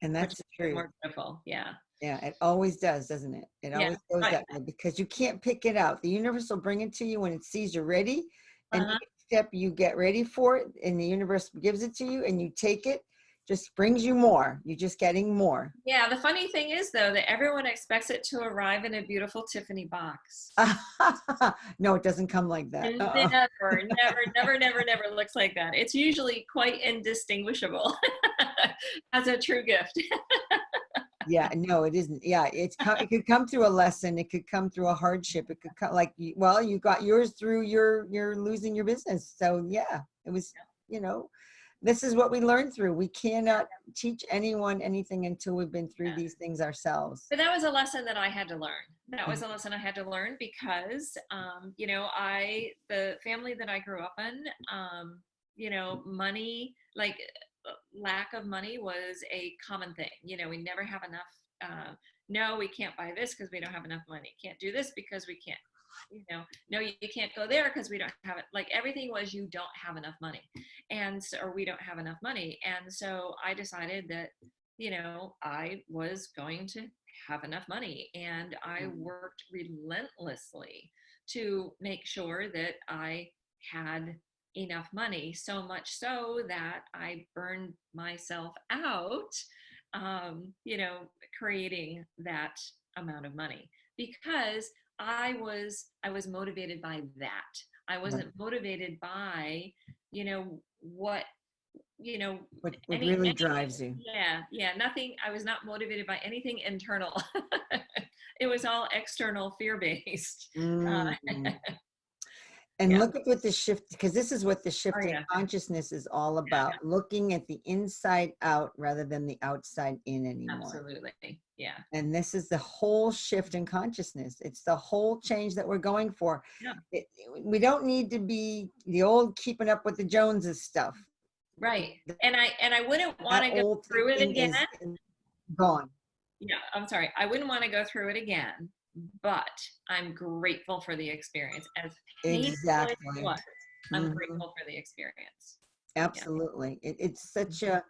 And which that's is the even truth. more beautiful. Yeah. Yeah, it always does, doesn't it? It Yeah. always goes Right. that way because you can't pick it out. The universe will bring it to you when it sees you're ready. And Uh-huh. each step you get ready for it, and the universe gives it to you, and you take it, just brings you more. You're just getting more. Yeah. The funny thing is, though, that everyone expects it to arrive in a beautiful Tiffany box. No, it doesn't come like that. And never looks like that. It's usually quite indistinguishable as a true gift. Yeah, no, it isn't. Yeah, it could come through a lesson. It could come through a hardship. It could come like, well, you got yours through your losing your business. So yeah, it was, you know, this is what we learned through. We cannot teach anyone anything until we've been through Yeah. these things ourselves. But that was a lesson that I had to learn. That was Mhm. a lesson I had to learn because, the family that I grew up in, money, like lack of money was a common thing. We never have enough. No, we can't buy this because we don't have enough money. Can't do this because we can't. No, you can't go there because we don't have it. Like everything was, you don't have enough money, and so, or we don't have enough money, and so I decided that I was going to have enough money. And I worked relentlessly to make sure that I had enough money, so much so that I burned myself out, um, you know, creating that amount of money because I was motivated by that. I Right. wasn't motivated by, what What any really drives you. yeah, nothing. I was not motivated by anything internal. It was all external, fear based. Mm. And Yeah. look at what the shift, because this is what the Oh shift in yeah. consciousness is all about, looking at the inside out rather than the outside in anymore. Absolutely. Yeah. And this is the whole shift in consciousness. It's the whole change that we're going for. Yeah. We don't need to be the old keeping up with the Joneses stuff. Right. And I wouldn't want That to go old through it thinking again. is gone. Yeah, I'm sorry. I wouldn't want to go through it again, but I'm grateful for the experience. As painful as it Exactly. was, I'm Mhm. grateful for the experience. Yeah. Absolutely. It's such a,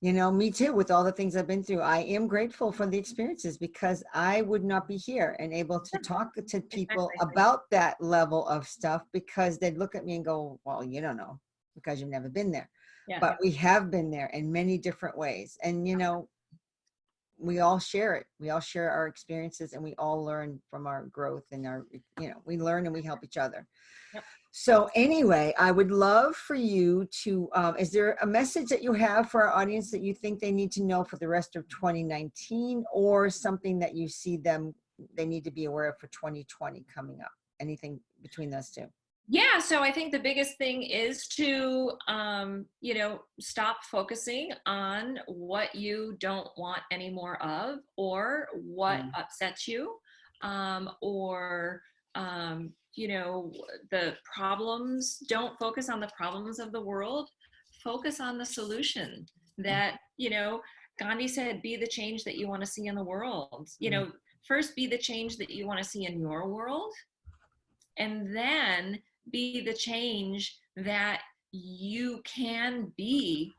me too, with all the things I've been through. I am grateful for the experiences because I would not be here and able to talk to people Exactly. about that level of stuff because they'd look at me and go, well, you don't know because you've never been there. Yeah. But we have been there in many different ways. And, we all share it. We all share our experiences and we all learn from our growth and we learn and we help each other. Yep. So anyway, I would love for you to, is there a message that you have for our audience that you think they need to know for the rest of 2019 or something that you see they need to be aware of for 2020 coming up? Anything between those two? Yeah, so I think the biggest thing is to, stop focusing on what you don't want any more of, or what Mm. upsets you, or, the problems. Don't focus on the problems of the world. Focus on the solution that, Gandhi said, be the change that you want to see in the world. Mm. First be the change that you want to see in your world, and then be the change that you can be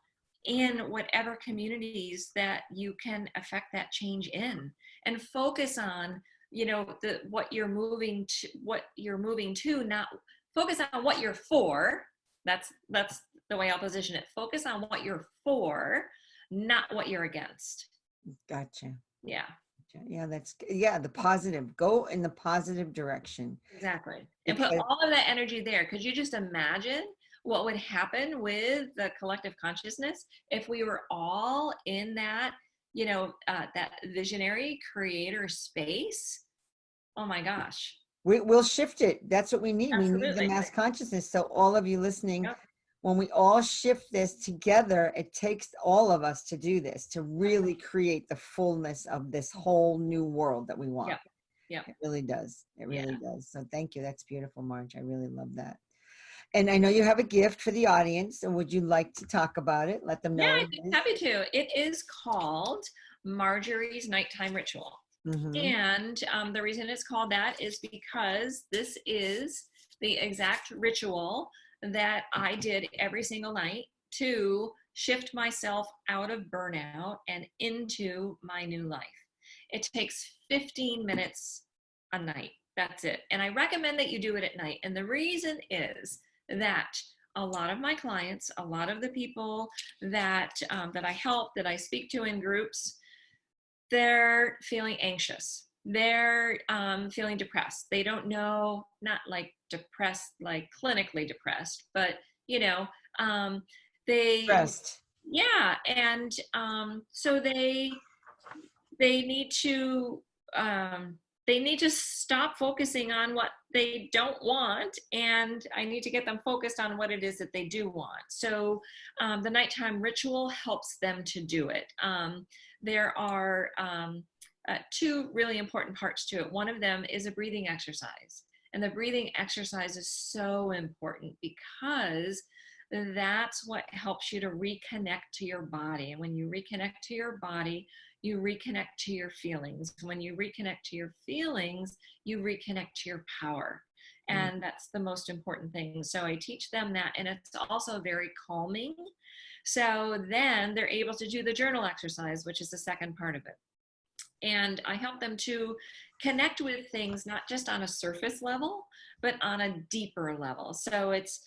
in whatever communities that you can affect that change in, and focus on what you're moving to, not focus on what you're for. That's the way I'll position it. Focus on what you're for, not what you're against. Gotcha. Yeah. Yeah, yeah, the positive. Go in the positive direction. Exactly. And put Because all of that energy there. Could you just imagine what would happen with the collective consciousness if we were all in that, that visionary creator space? Oh my gosh. we'll shift it. That's what we need. We need the Absolutely. mass consciousness. So all of you listening, Yep. when we all shift this together, it takes all of us to do this, to really create the fullness of this whole new world that we want. Yep. Yep. It really does. It Yeah. really does. So thank you. That's beautiful, Marge. I really love that. And I know you have a gift for the audience. And would you like to talk about it? Let them Yeah, know what I'd it be is. happy to. It is called Margery's Nighttime Ritual. Mm-hmm. And the reason it's called that is because this is the exact ritual that I did every single night to shift myself out of burnout and into my new life. It takes 15 minutes a night. That's it. And I recommend that you do it at night. And the reason is that a lot of my clients, a lot of the people that that I help, that I speak to in groups, they're feeling anxious. They're feeling depressed. They don't know, not like depressed, like clinically depressed, but you know, they, Rest. yeah, and so they need to um, they need to stop focusing on what they don't want, and I need to get them focused on what it is that they do want. So the nighttime ritual helps them to do it. There are two really important parts to it. One of them is a breathing exercise, and the breathing exercise is so important because that's what helps you to reconnect to your body. And when you reconnect to your body, you reconnect to your feelings. When you reconnect to your feelings, you reconnect to your power. And that's the most important thing. So I teach them that, and it's also very calming. So then they're able to do the journal exercise, which is the second part of it. And I help them to connect with things, not just on a surface level, but on a deeper level. So it's,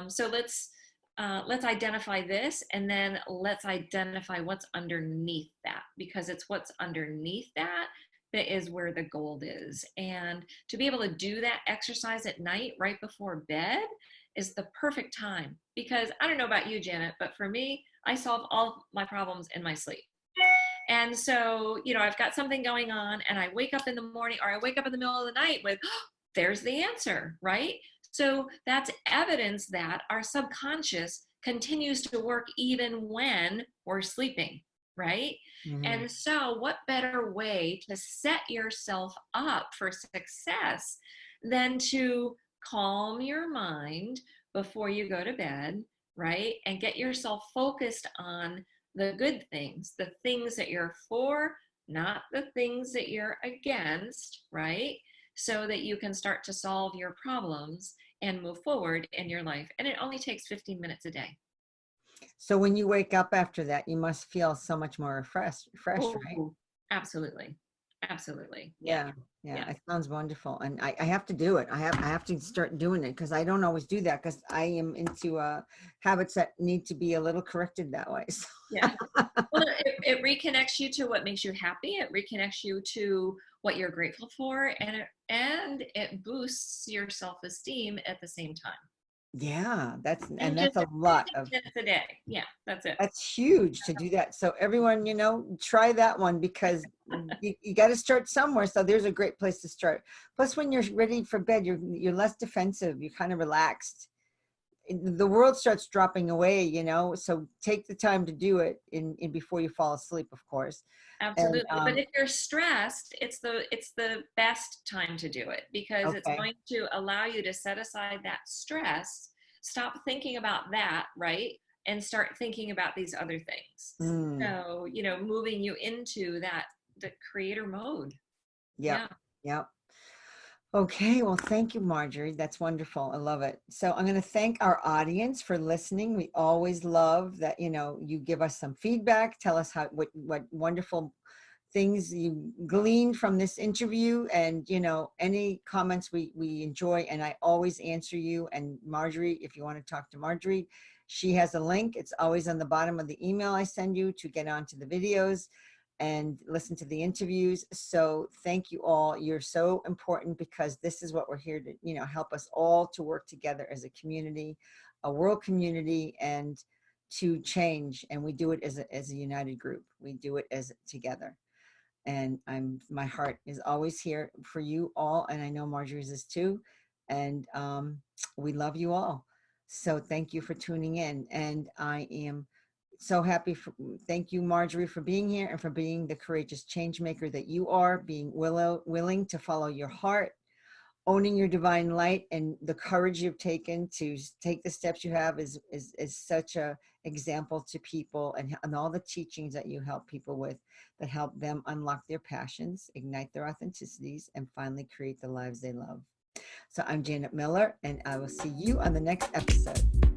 so let's identify this, and then let's identify what's underneath that, because it's what's underneath that that is where the gold is. And to be able to do that exercise at night right before bed is the perfect time, because I don't know about you, Janet, but for me, I solve all my problems in my sleep. And so, I've got something going on, and I wake up in the morning, or I wake up in the middle of the night with, oh, there's the answer, right? So that's evidence that our subconscious continues to work even when we're sleeping, right? Mm-hmm. And so what better way to set yourself up for success than to calm your mind before you go to bed, right? And get yourself focused on the good things, the things that you're for, not the things that you're against, right? So that you can start to solve your problems and move forward in your life. And it only takes 15 minutes a day. So when you wake up after that, you must feel so much more refreshed, right? Absolutely. Absolutely. Yeah. It sounds wonderful. And I have to do it. I have to start doing it, because I don't always do that, because I am into habits that need to be a little corrected that way. So. Yeah. Well, it reconnects you to what makes you happy. It reconnects you to what you're grateful for, and it boosts your self-esteem at the same time. Yeah, that's Just a lot of, minutes a day. Yeah, that's it. that's huge to do that. So everyone, try that one, because you got to start somewhere. So there's a great place to start. Plus, when you're ready for bed, you're less defensive. You're kind of relaxed. The world starts dropping away, so take the time to do it in before you fall asleep, of course. Absolutely. And, But if you're stressed, it's the best time to do it, because it's okay. going to allow you to set aside that stress, stop thinking about that, right? And start thinking about these other things. So, moving you into the creator mode. Yep. Yeah. Yep. Okay, well, thank you, Margery. That's wonderful. I love it. So I'm going to thank our audience for listening. We always love that, you give us some feedback, tell us what wonderful things you gleaned from this interview, and, any comments we enjoy, and I always answer you. And Margery, if you want to talk to Margery, she has a link. It's always on the bottom of the email I send you to get onto the videos and listen to the interviews. So thank you all. You're so important, because this is what we're here to, help us all to work together as a community, a world community, and to change. And we do it as a united group. We do it as together. And my heart is always here for you all. And I know Margery's is too. And we love you all. So thank you for tuning in. And I am so happy. Thank you, Margery, for being here and for being the courageous change maker that you are, being willing to follow your heart, owning your divine light, and the courage you've taken to take the steps you have is such a example to people, and all the teachings that you help people with, that help them unlock their passions, ignite their authenticities, and finally create the lives they love. So I'm Janet Miller, and I will see you on the next episode.